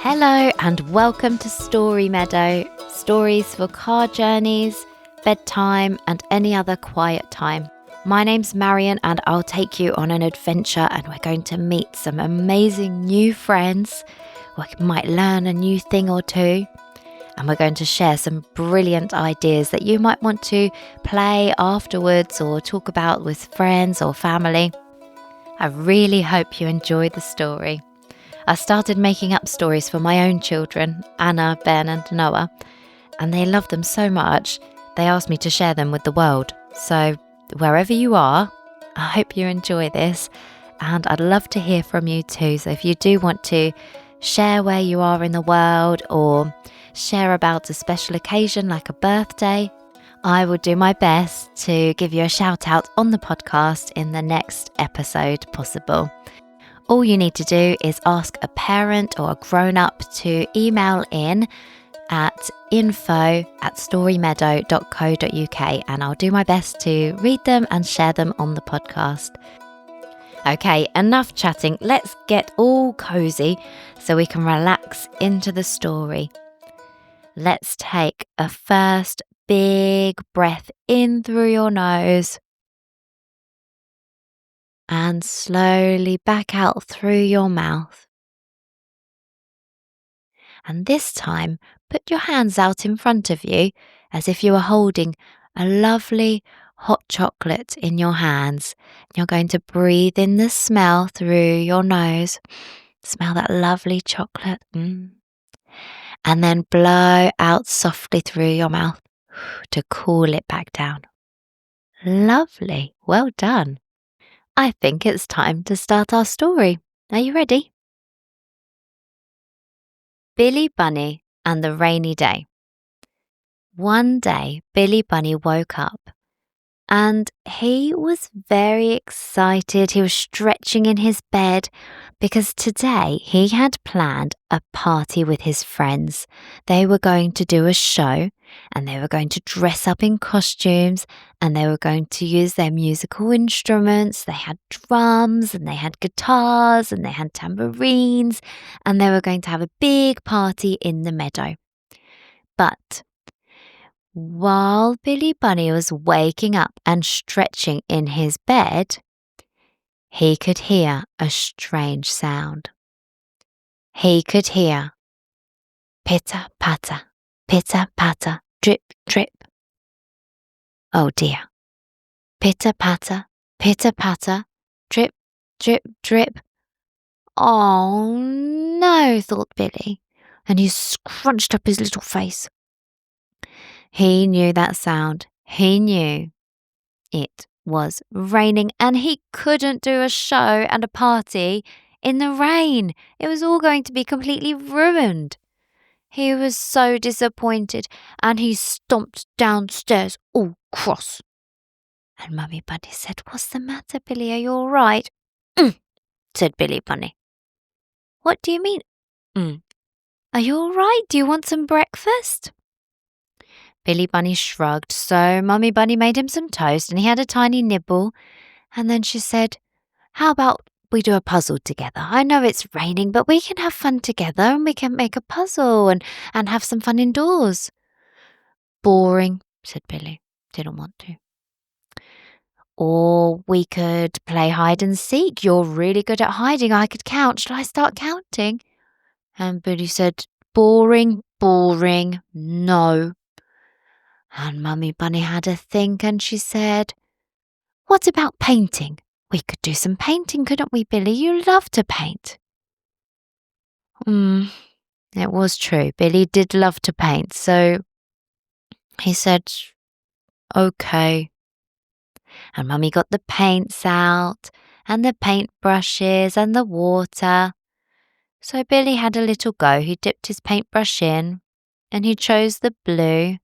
Hello and welcome to Story Meadow, stories for car journeys, bedtime and any other quiet time. My name's Marion and I'll take you on an adventure and we're going to meet some amazing new friends. We might learn a new thing or two and we're going to share some brilliant ideas that you might want to play afterwards or talk about with friends or family. I really hope you enjoy the story. I started making up stories for my own children, Anna, Ben and Noah, and they love them so much, they asked me to share them with the world. So wherever you are, I hope you enjoy this, and I'd love to hear from you too. So if you do want to share where you are in the world or share about a special occasion like a birthday, I will do my best to give you a shout out on the podcast in the next episode possible. All you need to do is ask a parent or a grown-up to email in at info@storymeadow.co.uk and I'll do my best to read them and share them on the podcast. Okay, enough chatting. Let's get all cozy so we can relax into the story. Let's take a first big breath in through your nose and slowly back out through your mouth. And this time, put your hands out in front of you as if you were holding a lovely hot chocolate in your hands. You're going to breathe in the smell through your nose. Smell that lovely chocolate. And then blow out softly through your mouth to cool it back down. Lovely. Well done. I think it's time to start our story. Are you ready? Billy Bunny and the Rainy Day. One day, Billy Bunny woke up and he was very excited. He was stretching in his bed because today he had planned a party with his friends. They were going to do a show and they were going to dress up in costumes and they were going to use their musical instruments. They had drums and they had guitars and they had tambourines and they were going to have a big party in the meadow. But while Billy Bunny was waking up and stretching in his bed, he could hear a strange sound. He could hear pitter-patter, pitter-patter, drip, drip. Oh dear. Pitter-patter, pitter-patter, drip, drip, drip. Oh no, thought Billy, and he scrunched up his little face. He knew that sound. He knew it was raining and he couldn't do a show and a party in the rain. It was all going to be completely ruined. He was so disappointed and he stomped downstairs all cross. And Mummy Bunny said, "What's the matter, Billy? Are you all right?" Said Billy Bunny. "What do you mean? Are you all right? Do you want some breakfast?" Billy Bunny shrugged, so Mummy Bunny made him some toast and he had a tiny nibble. And then she said, "How about we do a puzzle together? I know it's raining, but we can have fun together and we can make a puzzle and have some fun indoors." "Boring," said Billy. Didn't want to. "Or we could play hide and seek. You're really good at hiding. I could count. Shall I start counting?" And Billy said, "Boring, boring, no." And Mummy Bunny had a think and she said, "What about painting? We could do some painting, couldn't we, Billy? You love to paint." It was true. Billy did love to paint, so he said, "Okay." And Mummy got the paints out and the paintbrushes and the water. So Billy had a little go. He dipped his paintbrush in and he chose the blue.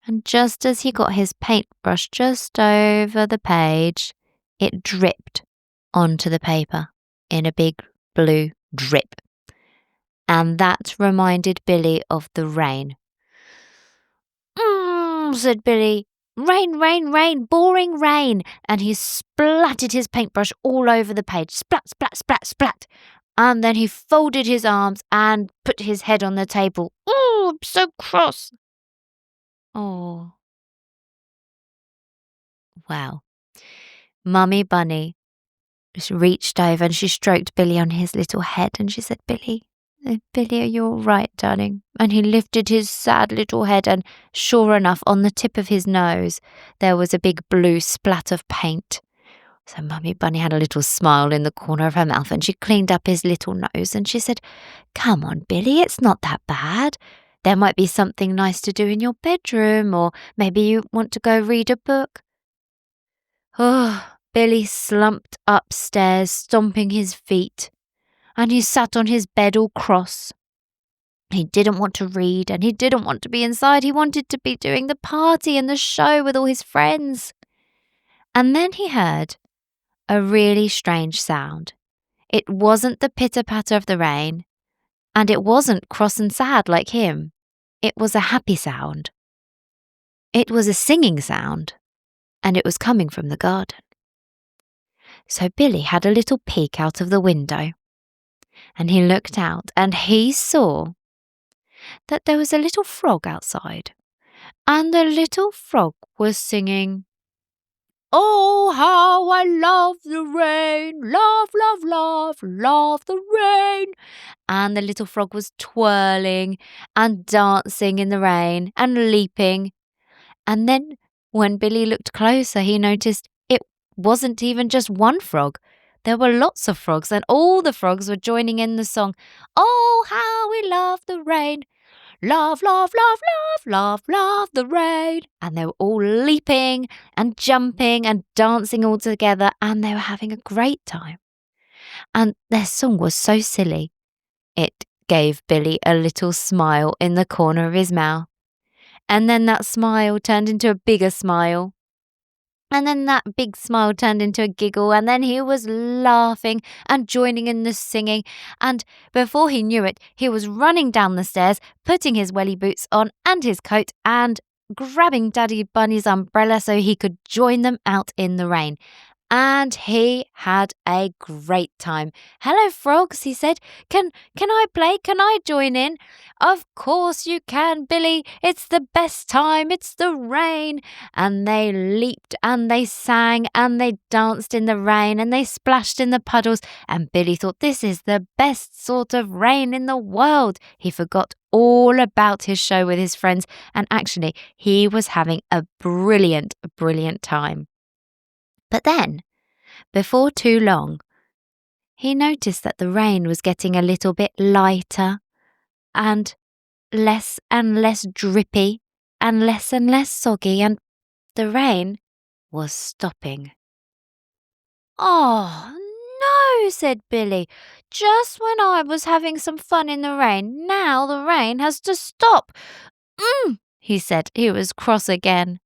And just as he got his paintbrush just over the page, it dripped onto the paper in a big blue drip. And that reminded Billy of the rain. Said Billy. "Rain, rain, rain, boring rain." And he splattered his paintbrush all over the page. Splat, splat, splat, splat. And then he folded his arms and put his head on the table. Oh, I'm so cross. Oh. Well, Mummy Bunny just reached over and she stroked Billy on his little head and she said, Billy, are you all right, darling? And he lifted his sad little head and sure enough, on the tip of his nose, there was a big blue splat of paint. So Mummy Bunny had a little smile in the corner of her mouth and she cleaned up his little nose and she said, Come on, Billy, it's not that bad. There might be something nice to do in your bedroom, or maybe you want to go read a book. Oh, Billy slumped upstairs, stomping his feet, and he sat on his bed all cross. He didn't want to read, and he didn't want to be inside. He wanted to be doing the party and the show with all his friends. And then he heard a really strange sound. It wasn't the pitter-patter of the rain, and it wasn't cross and sad like him. It was a happy sound. It was a singing sound, and it was coming from the garden. So Billy had a little peek out of the window, and he looked out and he saw that there was a little frog outside, and the little frog was singing, Oh, how I love the rain, love the rain. And the little frog was twirling and dancing in the rain and leaping. And then when Billy looked closer, he noticed it wasn't even just one frog. There were lots of frogs, and all the frogs were joining in the song, Oh, how we love the rain. Love the rain. And they were all leaping and jumping and dancing all together, and they were having a great time. And their song was so silly. It gave Billy a little smile in the corner of his mouth. And then that smile turned into a bigger smile. And then that big smile turned into a giggle, and then he was laughing and joining in the singing, and before he knew it, he was running down the stairs, putting his welly boots on and his coat, and grabbing Daddy Bunny's umbrella so he could join them out in the rain. And he had a great time. Hello, frogs, he said. Can I play? Can I join in? Of course you can, Billy. It's the best time. It's the rain. And they leaped and they sang and they danced in the rain and they splashed in the puddles. And Billy thought, this is the best sort of rain in the world. He forgot all about his show with his friends. And actually, he was having a brilliant, brilliant time. But then, before too long, he noticed that the rain was getting a little bit lighter and less drippy and less soggy, and the rain was stopping. Oh, no, said Billy. Just when I was having some fun in the rain, now the rain has to stop. He said. He was cross again.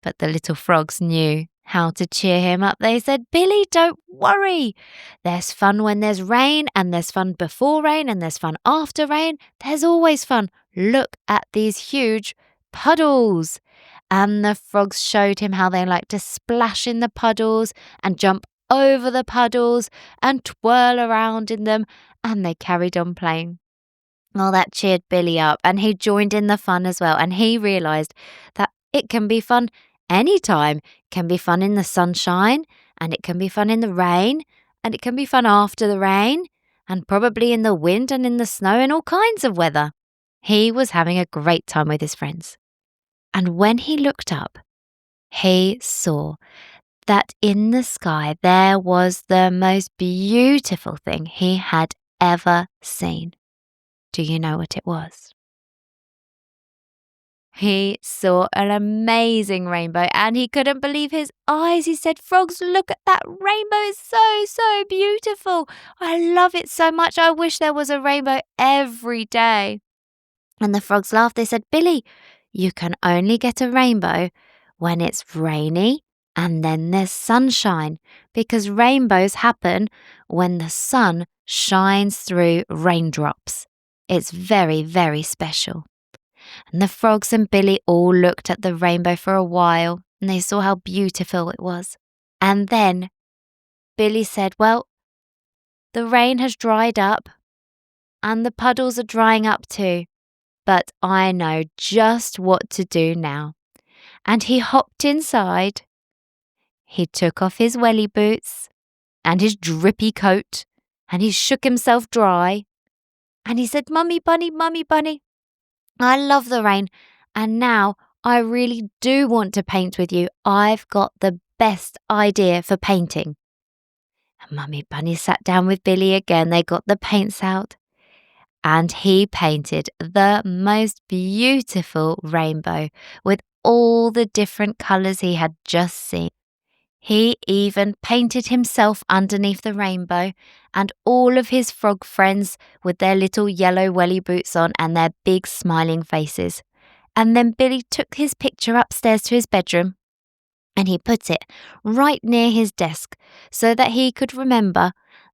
But the little frogs knew how to cheer him up. They said, Billy, don't worry. There's fun when there's rain, and there's fun before rain, and there's fun after rain. There's always fun. Look at these huge puddles. And the frogs showed him how they like to splash in the puddles and jump over the puddles and twirl around in them, and they carried on playing. Well, that cheered Billy up, and he joined in the fun as well, and he realised that it can be fun anytime. It can be fun in the sunshine, and it can be fun in the rain, and it can be fun after the rain, and probably in the wind and in the snow and all kinds of weather. He was having a great time with his friends. And when he looked up, he saw that in the sky there was the most beautiful thing he had ever seen. Do you know what it was? He saw an amazing rainbow and he couldn't believe his eyes. He said, Frogs, look at that rainbow. It's so beautiful. I love it so much. I wish there was a rainbow every day. And the frogs laughed. They said, Billy, you can only get a rainbow when it's rainy and then there's sunshine, because rainbows happen when the sun shines through raindrops. It's very, very special. And the frogs and Billy all looked at the rainbow for a while, and they saw how beautiful it was. And then Billy said, well, the rain has dried up and the puddles are drying up too, but I know just what to do now." And he hopped inside. He took off his welly boots and his drippy coat, and he shook himself dry. And he said, "Mummy Bunny, I love the rain, and now I really do want to paint with you. I've got the best idea for painting." And Mummy Bunny sat down with Billy again. They got the paints out, and he painted the most beautiful rainbow with all the different colours he had just seen. He even painted himself underneath the rainbow, and all of his frog friends with their little yellow welly boots on and their big smiling faces. And then Billy took his picture upstairs to his bedroom, and he put it right near his desk so that he could remember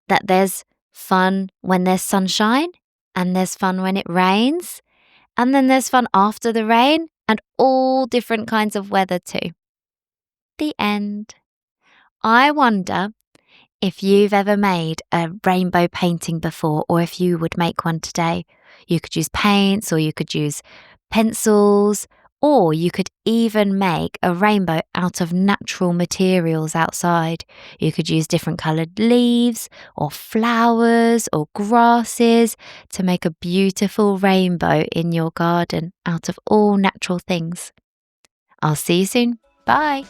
that there's fun when there's sunshine, and there's fun when it rains, and then there's fun after the rain, and all different kinds of weather too. The end. I wonder if you've ever made a rainbow painting before, or if you would make one today. You could use paints, or you could use pencils, or you could even make a rainbow out of natural materials outside. You could use different coloured leaves or flowers or grasses to make a beautiful rainbow in your garden out of all natural things. I'll see you soon. Bye.